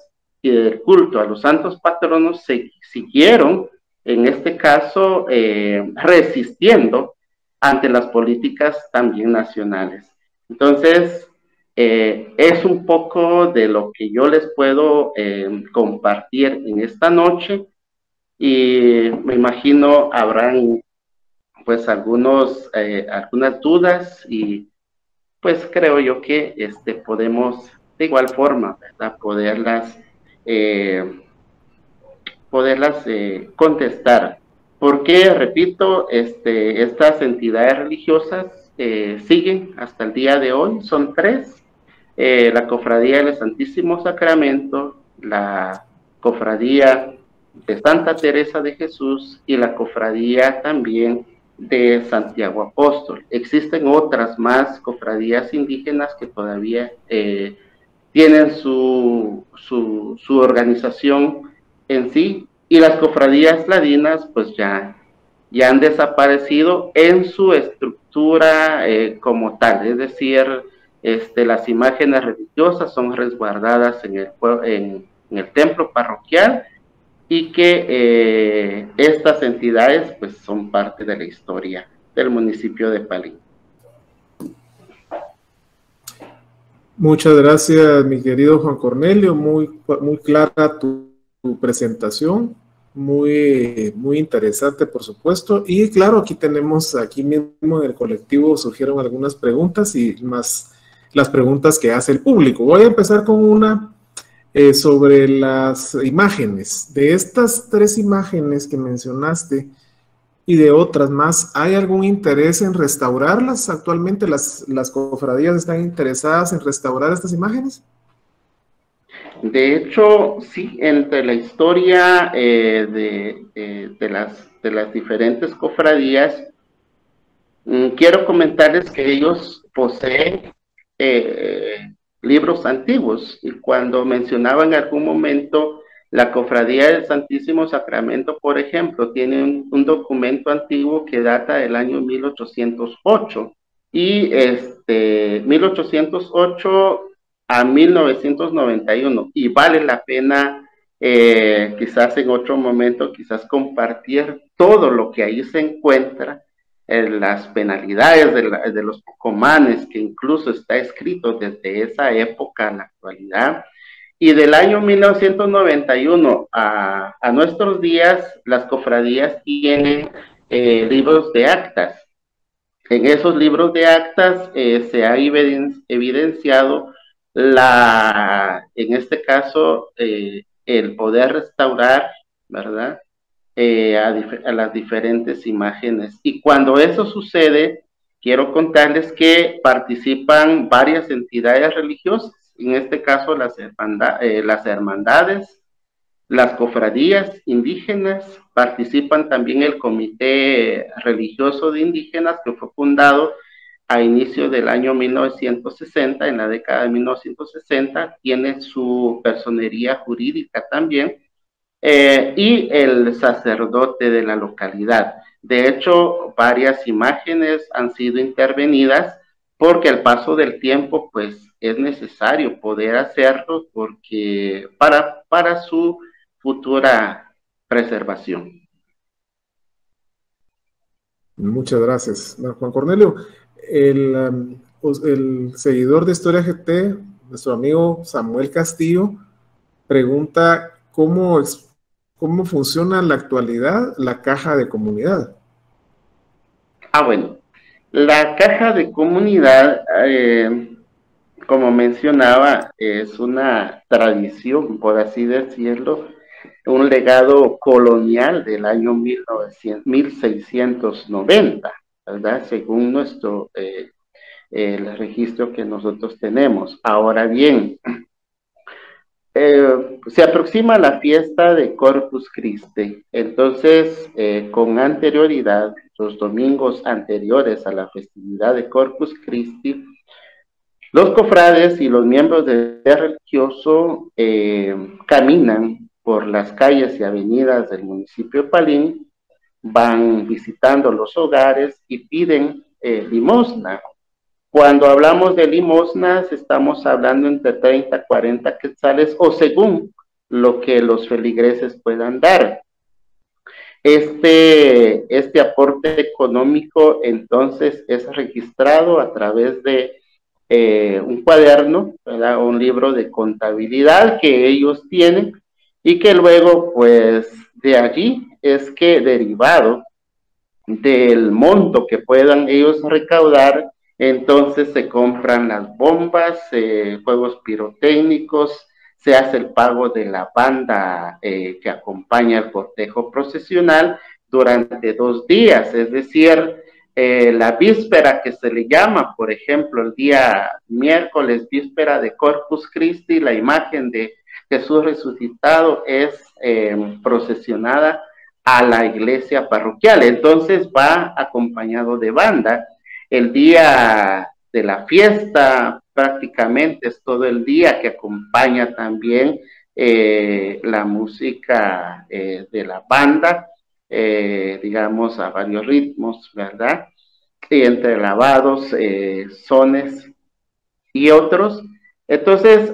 y del culto a los santos patronos se siguieron, en este caso, resistiendo ante las políticas también nacionales. Entonces, es un poco de lo que yo les puedo compartir en esta noche y me imagino habrán pues algunas dudas y pues creo yo que podemos de igual forma, ¿verdad? Poderlas contestar. Porque, repito, estas entidades religiosas siguen hasta el día de hoy, son tres, la Cofradía del Santísimo Sacramento, la Cofradía de Santa Teresa de Jesús y la Cofradía también de Santiago Apóstol. Existen otras más cofradías indígenas que todavía tienen su organización en sí, y las cofradías ladinas pues ya han desaparecido en su estructura como tal, es decir, las imágenes religiosas son resguardadas en el templo parroquial y que estas entidades pues son parte de la historia del municipio de Palín. Muchas gracias, mi querido Juan Cornelio, muy clara tu presentación, muy interesante, por supuesto, y claro, aquí mismo en el colectivo surgieron algunas preguntas y más las preguntas que hace el público. Voy a empezar con una sobre las imágenes. De estas tres imágenes que mencionaste y de otras más, ¿hay algún interés en restaurarlas? ¿Actualmente las cofradías están interesadas en restaurar estas imágenes? De hecho, sí, entre la historia de las diferentes cofradías, quiero comentarles que ellos poseen libros antiguos, y cuando mencionaba en algún momento la Cofradía del Santísimo Sacramento, por ejemplo, tiene un documento antiguo que data del año 1808, y 1808 a 1991, y vale la pena quizás en otro momento, quizás compartir todo lo que ahí se encuentra, las penalidades de los comanes, que incluso está escrito desde esa época a la actualidad. Y del año 1991 a nuestros días, las cofradías tienen libros de actas. En esos libros de actas se ha evidenciado en este caso, el poder restaurar, ¿verdad? A las diferentes imágenes. Y cuando eso sucede, quiero contarles que participan varias entidades religiosas, en este caso las hermandades, las cofradías indígenas, participan también el Comité Religioso de Indígenas, que fue fundado a inicio del año 1960, en la década de 1960, tiene su personería jurídica también, y el sacerdote de la localidad. De hecho, varias imágenes han sido intervenidas porque al paso del tiempo, pues es necesario poder hacerlo porque para su futura preservación. Muchas gracias, Juan Cornelio. El seguidor de Historia GT, nuestro amigo Samuel Castillo, pregunta cómo funciona en la actualidad la caja de comunidad. Bueno, la caja de comunidad, como mencionaba, es una tradición, por así decirlo, un legado colonial del año 1690, ¿verdad? Según nuestro, el registro que nosotros tenemos. Ahora bien, se aproxima la fiesta de Corpus Christi, entonces con anterioridad, los domingos anteriores a la festividad de Corpus Christi, los cofrades y los miembros del religioso caminan por las calles y avenidas del municipio de Palín, van visitando los hogares y piden limosna. Cuando hablamos de limosnas, estamos hablando entre 30 40 quetzales o según lo que los feligreses puedan dar. Este aporte económico entonces es registrado a través de un cuaderno, ¿verdad? Un libro de contabilidad que ellos tienen y que luego pues de allí es que derivado del monto que puedan ellos recaudar, entonces se compran las bombas, juegos pirotécnicos, se hace el pago de la banda que acompaña el cortejo procesional durante 2 días, es decir, la víspera que se le llama, por ejemplo, el día miércoles, víspera de Corpus Christi, la imagen de Jesús resucitado es procesionada a la iglesia parroquial, entonces va acompañado de banda. El día de la fiesta prácticamente es todo el día que acompaña también la música de la banda, digamos a varios ritmos, ¿verdad? Y entre lavados, sones y otros. Entonces,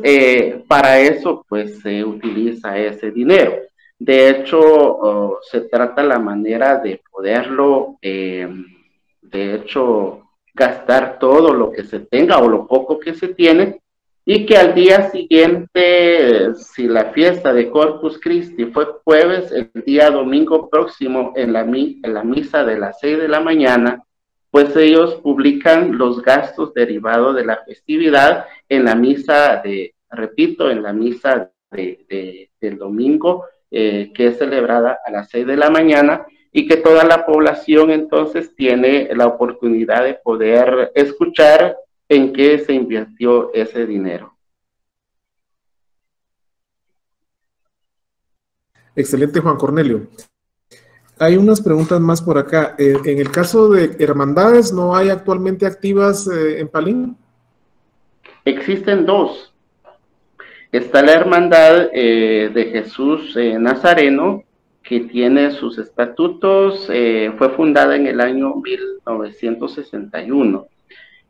para eso pues se utiliza ese dinero. De hecho, se trata la manera de poderlo, de hecho, gastar todo lo que se tenga o lo poco que se tiene, y que al día siguiente, si la fiesta de Corpus Christi fue jueves, el día domingo próximo en la misa de las 6 de la mañana, pues ellos publican los gastos derivados de la festividad en la misa repito, en la misa del domingo, que es celebrada a las 6 de la mañana, y que toda la población entonces tiene la oportunidad de poder escuchar en qué se invirtió ese dinero. Excelente, Juan Cornelio. Hay unas preguntas más por acá. En el caso de hermandades, ¿no hay actualmente activas en Palín? Existen 2. Está la hermandad de Jesús Nazareno, que tiene sus estatutos, fue fundada en el año 1961.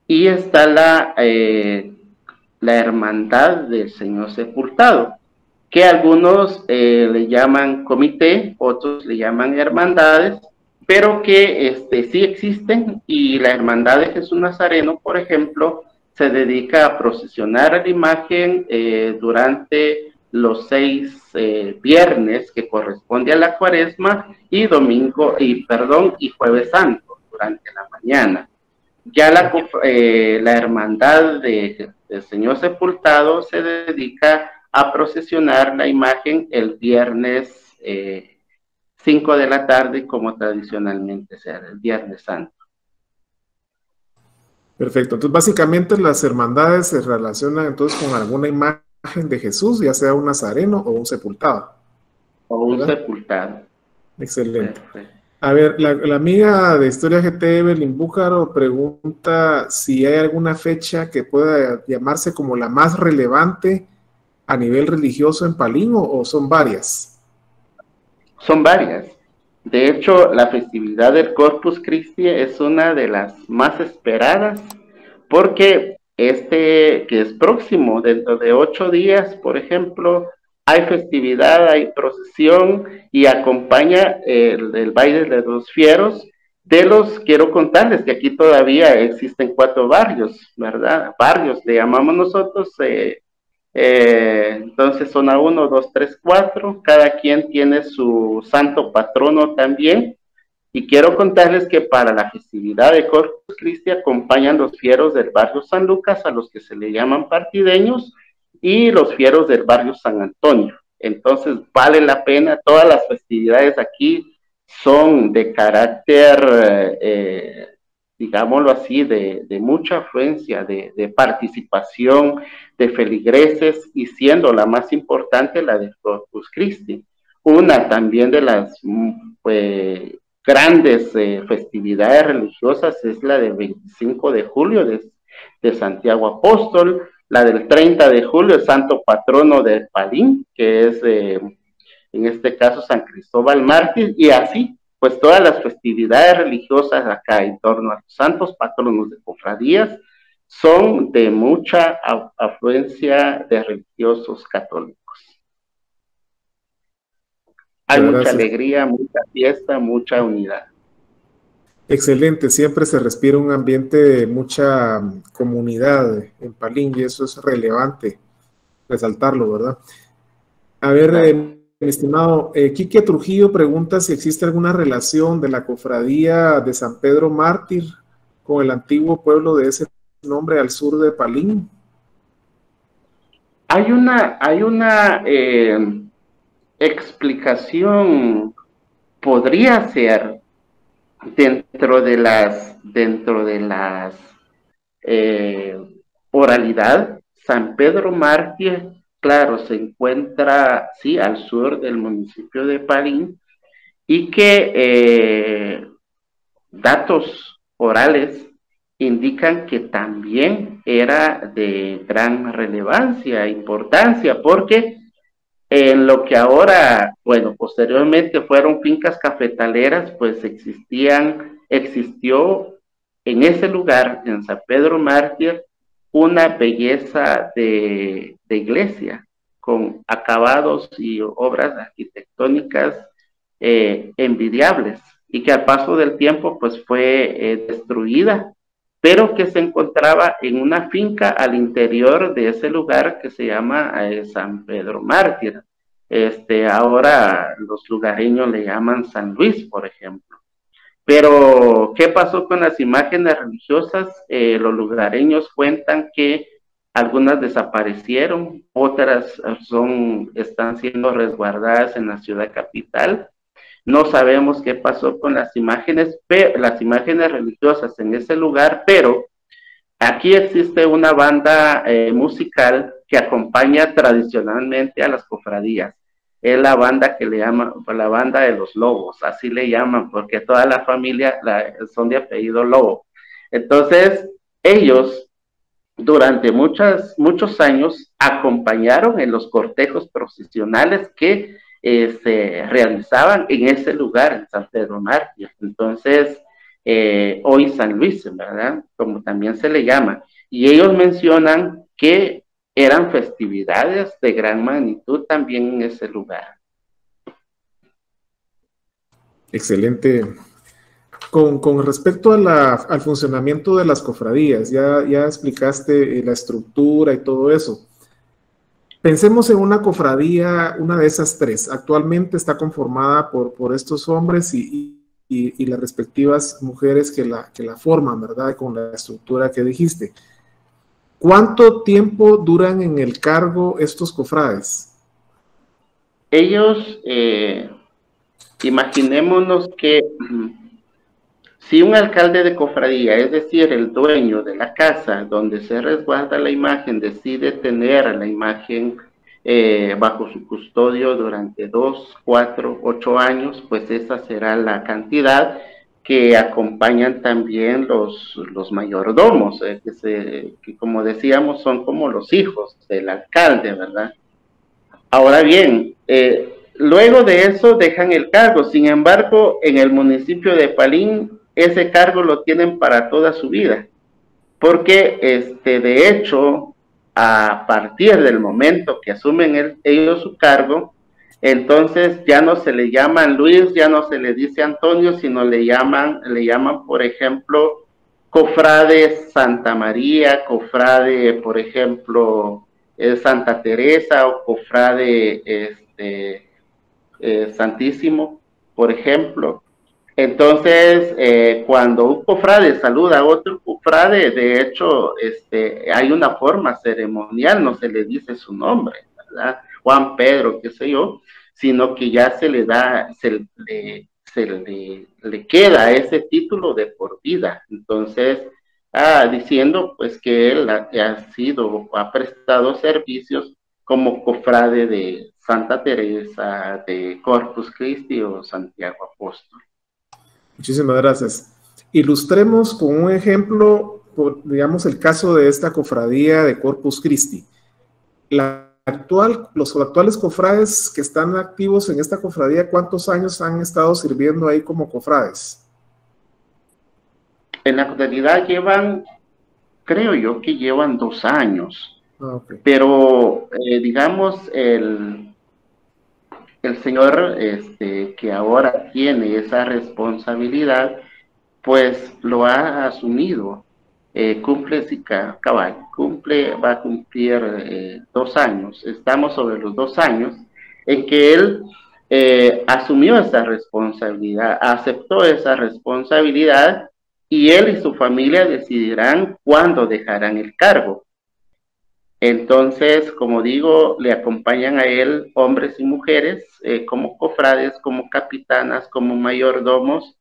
Y está la hermandad del Señor Sepultado, que algunos le llaman comité, otros le llaman hermandades, pero que sí existen, y la hermandad de Jesús Nazareno, por ejemplo, se dedica a procesionar la imagen durante los 6 viernes que corresponde a la cuaresma, y jueves santo durante la mañana. Ya la hermandad del Señor Sepultado se dedica a procesionar la imagen el viernes 5 de la tarde, como tradicionalmente sea, el Viernes Santo. Perfecto. Entonces, básicamente las hermandades se relacionan entonces con alguna imagen de Jesús, ya sea un nazareno o un sepultado. O un sepultado. Excelente. Perfecto. A ver, la amiga de Historia GT, Evelyn Bújaro, pregunta si hay alguna fecha que pueda llamarse como la más relevante a nivel religioso en Palín, o son varias. Son varias. De hecho, la festividad del Corpus Christi es una de las más esperadas, porque que es próximo, dentro de 8 días, por ejemplo, hay festividad, hay procesión, y acompaña el baile de los fieros. Quiero contarles que aquí todavía existen 4 barrios, ¿verdad? Barrios, le llamamos nosotros. Entonces zona 1, 2, 3, 4, cada quien tiene su santo patrono también, y quiero contarles que para la festividad de Corpus Christi acompañan los fieros del barrio San Lucas, a los que se le llaman partideños, y los fieros del barrio San Antonio. Entonces vale la pena. Todas las festividades aquí son de carácter, digámoslo así, de mucha afluencia, de participación de feligreses, y siendo la más importante la de Corpus Christi. Una también de las grandes festividades religiosas es la del 25 de julio de Santiago Apóstol, la del 30 de julio, el santo patrono de Palín, que es en este caso San Cristóbal Mártir, y así, pues todas las festividades religiosas acá en torno a los santos patronos de cofradías son de mucha afluencia de religiosos católicos. Hay mucha alegría, mucha fiesta, mucha unidad. Excelente, siempre se respira un ambiente de mucha comunidad en Palín, y eso es relevante resaltarlo, ¿verdad? A ver, mi estimado, Quique Trujillo pregunta si existe alguna relación de la cofradía de San Pedro Mártir con el antiguo pueblo de ese nombre al sur de Palín. Hay una explicación, podría ser dentro de las oralidad. San Pedro Mártir, claro, se encuentra, sí, al sur del municipio de Palín, y que datos orales indican que también era de gran relevancia e importancia, porque en lo que ahora, bueno, posteriormente fueron fincas cafetaleras, pues existió en ese lugar, en San Pedro Mártir, una belleza de iglesia, con acabados y obras arquitectónicas envidiables, y que al paso del tiempo pues fue destruida, pero que se encontraba en una finca al interior de ese lugar que se llama San Pedro Mártir. Ahora los lugareños le llaman San Luis, por ejemplo. Pero, ¿qué pasó con las imágenes religiosas? Los lugareños cuentan que algunas desaparecieron, otras están siendo resguardadas en la ciudad capital. No sabemos qué pasó con las imágenes religiosas en ese lugar, pero aquí existe una banda musical que acompaña tradicionalmente a las cofradías. Es la banda que le llaman, la banda de los Lobos, así le llaman, porque toda la familia son de apellido Lobo. Entonces, ellos durante muchos años acompañaron en los cortejos procesionales que se realizaban en ese lugar, en San Pedro Mártir. Entonces, hoy San Luis, ¿verdad? Como también se le llama. Y ellos mencionan que eran festividades de gran magnitud también en ese lugar. Excelente. Con respecto al funcionamiento de las cofradías, ya explicaste la estructura y todo eso. Pensemos en una cofradía, una de esas tres. Actualmente está conformada por estos hombres y las respectivas mujeres que la forman, ¿verdad? Con la estructura que dijiste. ¿Cuánto tiempo duran en el cargo estos cofrades? Ellos, imaginémonos que si un alcalde de cofradía, es decir, el dueño de la casa donde se resguarda la imagen, decide tener la imagen bajo su custodio durante 2, 4, 8 años, pues esa será la cantidad que acompañan también los mayordomos, que como decíamos son como los hijos del alcalde, ¿verdad? Ahora bien, luego de eso dejan el cargo. Sin embargo, en el municipio de Palín, ese cargo lo tienen para toda su vida, porque de hecho, a partir del momento que asumen ellos su cargo, entonces ya no se le llaman Luis, ya no se le dice Antonio, sino le llaman, por ejemplo, cofrade Santa María, cofrade, por ejemplo, Santa Teresa, o cofrade Santísimo, por ejemplo. Entonces, cuando un cofrade saluda a otro cofrade, de hecho, hay una forma ceremonial, no se le dice su nombre, ¿verdad? Juan, Pedro, qué sé yo, sino que ya se le da, le queda ese título de por vida. Entonces, diciendo pues que él ha prestado servicios como cofrade de Santa Teresa, de Corpus Christi o Santiago Apóstol. Muchísimas gracias. Ilustremos con un ejemplo, digamos, el caso de esta cofradía de Corpus Christi. Los actuales cofrades que están activos en esta cofradía, ¿cuántos años han estado sirviendo ahí como cofrades? En la actualidad creo yo que llevan 2 años. Okay. Pero, digamos, el señor que ahora tiene esa responsabilidad, pues lo ha asumido. Va a cumplir 2 años. Estamos sobre los 2 años en que él asumió esa responsabilidad, aceptó esa responsabilidad, y él y su familia decidirán cuándo dejarán el cargo. Entonces, como digo, le acompañan a él hombres y mujeres como cofrades, como capitanas, como mayordomos,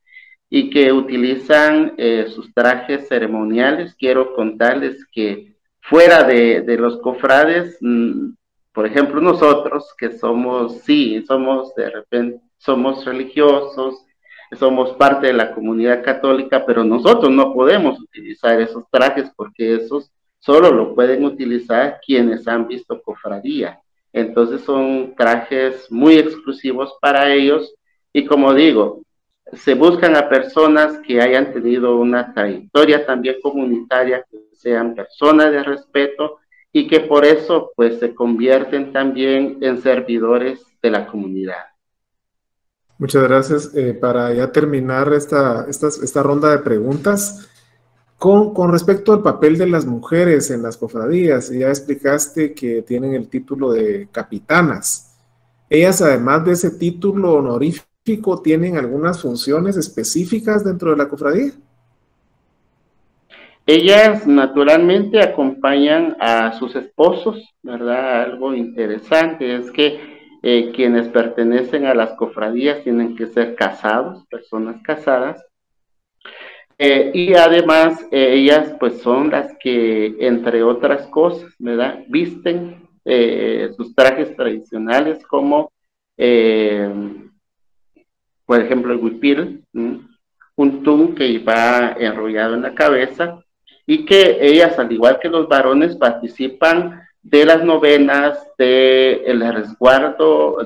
y que utilizan sus trajes ceremoniales. Quiero contarles que fuera de los cofrades, por ejemplo, nosotros que somos religiosos, somos parte de la comunidad católica, pero nosotros no podemos utilizar esos trajes porque esos solo lo pueden utilizar quienes han visto cofradía. Entonces son trajes muy exclusivos para ellos, y como digo, se buscan a personas que hayan tenido una trayectoria también comunitaria, que sean personas de respeto y que por eso pues se convierten también en servidores de la comunidad. Muchas gracias. Para ya terminar esta ronda de preguntas, con respecto al papel de las mujeres en las cofradías, ya explicaste que tienen el título de capitanas. Ellas, además de ese título honorífico, ¿tienen algunas funciones específicas dentro de la cofradía? Ellas naturalmente acompañan a sus esposos, ¿verdad? Algo interesante es que quienes pertenecen a las cofradías tienen que ser casados, personas casadas, y además ellas pues son las que, entre otras cosas, ¿verdad? Visten sus trajes tradicionales como, por ejemplo, el huipil, un tung que va enrollado en la cabeza, y que ellas, al igual que los varones, participan de las novenas, del resguardo,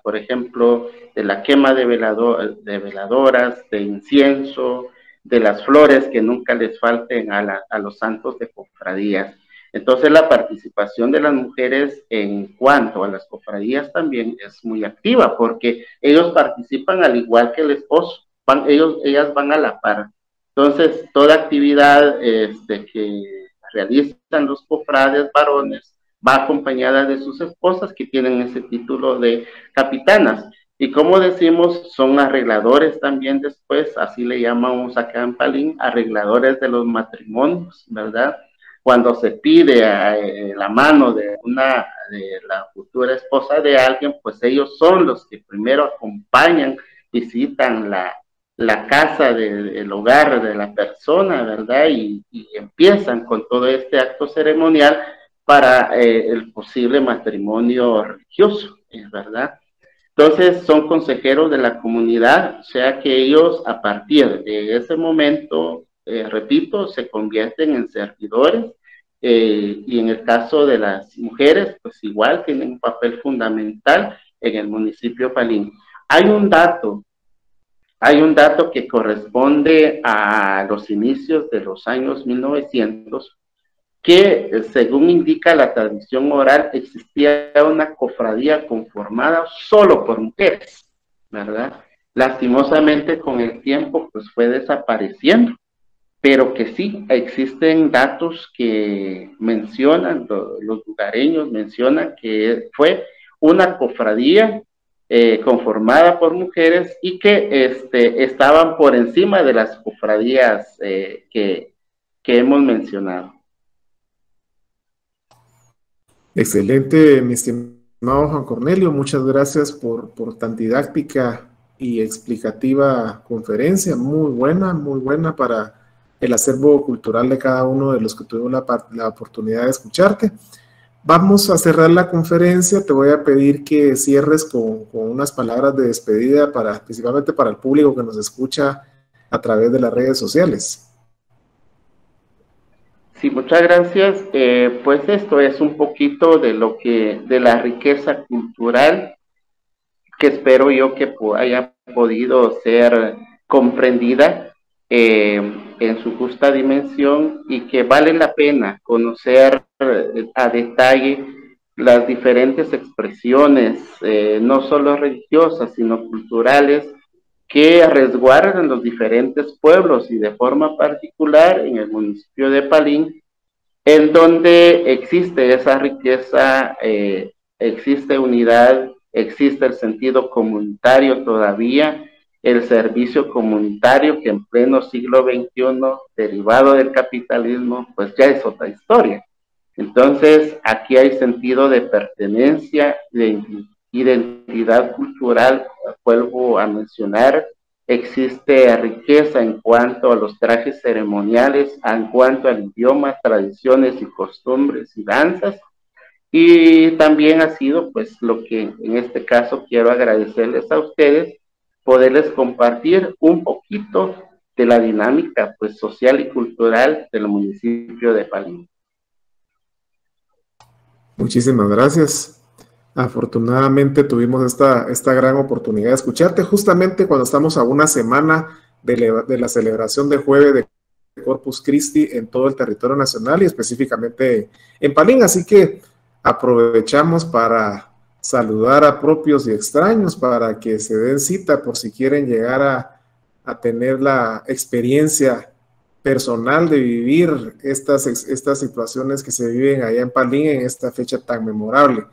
por ejemplo, de la quema de veladoras, de incienso, de las flores que nunca les falten a los santos de cofradías. Entonces la participación de las mujeres en cuanto a las cofradías también es muy activa, porque ellos participan al igual que el esposo, ellas van a la par. Entonces toda actividad que realizan los cofrades varones va acompañada de sus esposas, que tienen ese título de capitanas. Y como decimos, son arregladores también después, así le llamamos acá en Palín, arregladores de los matrimonios, ¿verdad? Cuando se pide la mano de la futura esposa de alguien, pues ellos son los que primero acompañan, visitan la casa del hogar de la persona, ¿verdad? Y empiezan con todo este acto ceremonial para el posible matrimonio religioso, ¿verdad? Entonces son consejeros de la comunidad, o sea que ellos a partir de ese momento, repito, se convierten en servidores, y en el caso de las mujeres, pues igual tienen un papel fundamental en el municipio Palín. Hay un dato que corresponde a los inicios de los años 1900, que según indica la tradición oral, existía una cofradía conformada solo por mujeres, ¿verdad? Lastimosamente con el tiempo pues fue desapareciendo, pero que sí existen datos que mencionan, los lugareños mencionan que fue una cofradía conformada por mujeres, y que estaban por encima de las cofradías que hemos mencionado. Excelente, mi estimado estimado Juan Cornelio, muchas gracias por tan didáctica y explicativa conferencia, muy buena para el acervo cultural de cada uno de los que tuvimos la oportunidad de escucharte. Vamos a cerrar la conferencia, te voy a pedir que cierres con unas palabras de despedida, principalmente para el público que nos escucha a través de las redes sociales. Sí, muchas gracias. Pues esto es un poquito de la riqueza cultural que espero yo que haya podido ser comprendida en su justa dimensión y que vale la pena conocer a detalle las diferentes expresiones, no solo religiosas, sino culturales, que resguardan los diferentes pueblos y de forma particular en el municipio de Palín, en donde existe esa riqueza, existe unidad, existe el sentido comunitario todavía, el servicio comunitario que en pleno siglo XXI, derivado del capitalismo, pues ya es otra historia. Entonces, aquí hay sentido de pertenencia, de identidad cultural, vuelvo a mencionar, existe riqueza en cuanto a los trajes ceremoniales, en cuanto al idioma, tradiciones y costumbres y danzas, y también ha sido pues lo que en este caso quiero agradecerles a ustedes, poderles compartir un poquito de la dinámica pues social y cultural del municipio de Palín. Muchísimas gracias. Afortunadamente tuvimos esta gran oportunidad de escucharte justamente cuando estamos a una semana de la celebración de Jueves de Corpus Christi en todo el territorio nacional y específicamente en Palín. Así que aprovechamos para saludar a propios y extraños para que se den cita por si quieren llegar a tener la experiencia personal de vivir estas situaciones que se viven allá en Palín en esta fecha tan memorable.